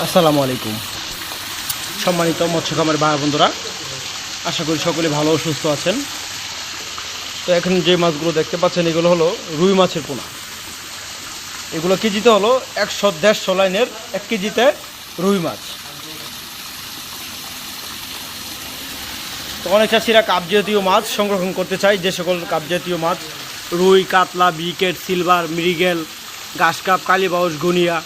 আসসালামু আলাইকুম। সম্মানিত মৎস্য খামারি ভাই বন্ধুরা, আশা করি সকলে ভালো ও সুস্থ আছেন। তো এখন যে মাছগুলো দেখতে পাচ্ছেন এগুলো হলো রুই মাছের পোনা। এগুলো কেজিতে হলো 100-150 লাইনের 1 কেজিতে রুই মাছ। তো অনেক চাষিরা কাপ জাতীয় মাছ সংরক্ষণ করতে চায়। যে সকল কাপ জাতীয় মাছ রুই, কাতলা, বিকেট, সিলভার, মৃগেল, ঘাস কাপ, কালীবাউস, গনিয়া,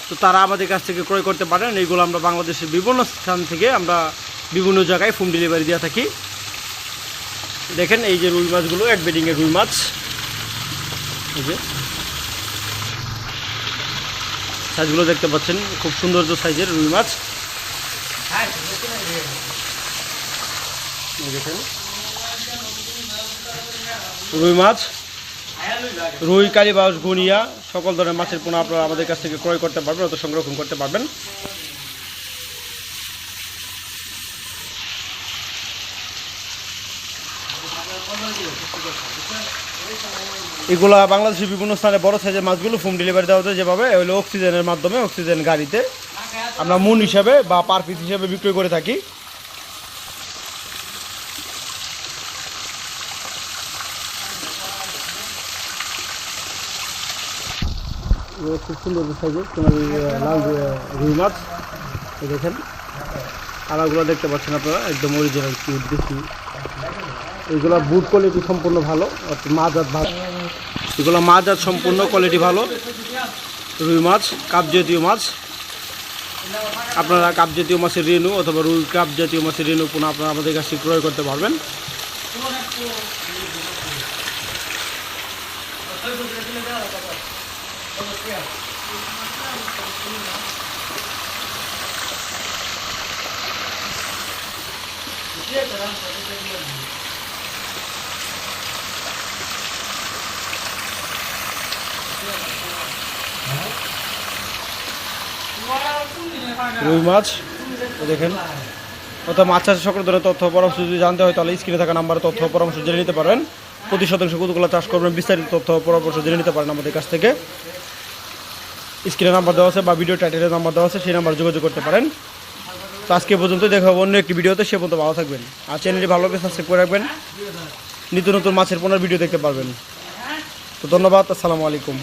তো তারা আমাদের কাছ থেকে ক্রয় করতে পারেন। এইগুলো আমরা বাংলাদেশের বিভিন্ন স্থান থেকে আমরা বিভিন্ন জায়গায় হোম ডেলিভারি দিয়ে থাকি। দেখেন এই যে রুই মাছগুলো, এক বেডিংয়ের রুই মাছ। এই যে সাইজগুলো দেখতে পাচ্ছেন, খুব সৌন্দর্য সাইজের রুই মাছ। দেখেন রুই মাছ, রুই, কালীবাউস, গুনিয়া সকল ধরনের মাছের পোনা আপনারা আমাদের কাছ থেকে ক্রয় করতে পারবেন, অত সংরক্ষণ করতে পারবেন। এগুলা বাংলাদেশের বিভিন্ন স্থানে বড় সাইজের মাছগুলো হোম ডেলিভারি দেওয়া হচ্ছে। যেভাবে হলো অক্সিজেনের মাধ্যমে, অক্সিজেন গাড়িতে আমরা মন হিসাবে বা পার পিস হিসাবে বিক্রয় করে থাকি। খুব সুন্দর সাইজের লাল রুই মাছ। দেখেন কালারগুলো দেখতে পাচ্ছেন আপনারা, একদম অরিজিনাল কিউট দেশি। এগুলো বুট কোয়ালিটি সম্পূর্ণ ভালো, মাজাত ভালো। এগুলো মাজাত সম্পূর্ণ কোয়ালিটি ভালো রুই মাছ, কাপ জাতীয় মাছ। আপনারা কাপ জাতীয় মাছের রেনু অথবা রুই কাপ জাতীয় মাছের রেনু পুনঃ আপনারা আমাদের কাছে ক্রয় করতে পারবেন। রুই মাছ দেখেন, অর্থাৎ মাছ চাষের সকল ধরনের তথ্য পরামর্শ যদি জানতে হয় তাহলে স্ক্রিনে থাকা নাম্বারে তথ্য পরামর্শ জেনে নিতে পারেন। প্রতি শতাংশ কতগুলো চাষ করবেন বিস্তারিত তথ্য পরামর্শ জেনে নিতে পারেন আমাদের কাছ থেকে। স্ক্রিনে নাম্বার দেওয়া আছে বা ভিডিও টাইটেলের নাম্বার দেওয়া আছে, সেই নাম্বারে যোগাযোগ করতে পারেন। তো আজকে পর্যন্ত দেখা হবে অন্য একটি ভিডিওতে। সে পর্যন্ত ভালো থাকবেন আর চ্যানেলটি ভালো করে সাবস্ক্রাইব করে রাখবেন, নিত্য নতুন মাছের পোনার ভিডিও দেখতে পারবেন। তো ধন্যবাদ, আসসালামু আলাইকুম।